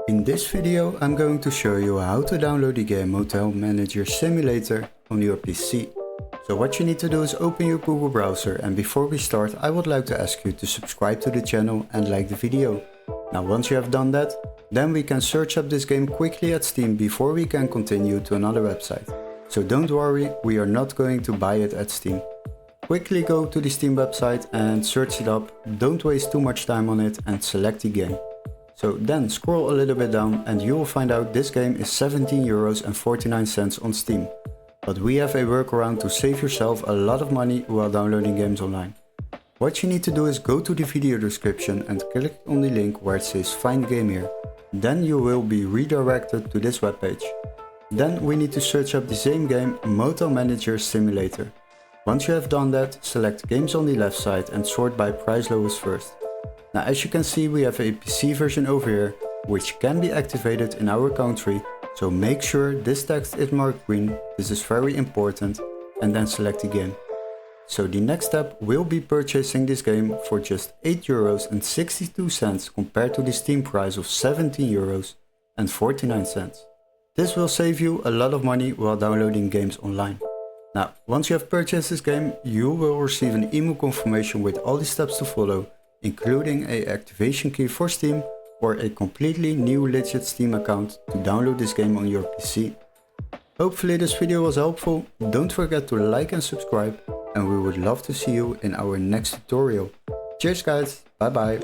In this video I'm going to show you how to download the game Motel Manager Simulator on your PC. So what you need to do is open your Google browser, and before we start I would like to ask you to subscribe to the channel and like the video. Now once you have done that, then we can search up this game quickly at Steam before we can continue to another website. So don't worry, we are not going to buy it at Steam. Quickly go to the Steam website and search it up, don't waste too much time on it and select the game. So then scroll a little bit down and you will find out this game is €17.49 on Steam. But we have a workaround to save yourself a lot of money while downloading games online. What you need to do is go to the video description and click on the link where it says find game here. Then you will be redirected to this webpage. Then we need to search up the same game, Motel Manager Simulator. Once you have done that, select games on the left side and sort by price lowest first. Now as you can see, we have a PC version over here, which can be activated in our country, so make sure this text is marked green, this is very important, and then select the game. So the next step will be purchasing this game for just €8.62 compared to the Steam price of €17.49. This will save you a lot of money while downloading games online. Now once you have purchased this game, you will receive an email confirmation with all the steps to follow, including a activation key for Steam or a completely new legit Steam account to download this game on your PC. Hopefully this video was helpful, don't forget to like and subscribe, and we would love to see you in our next tutorial. Cheers guys, bye bye.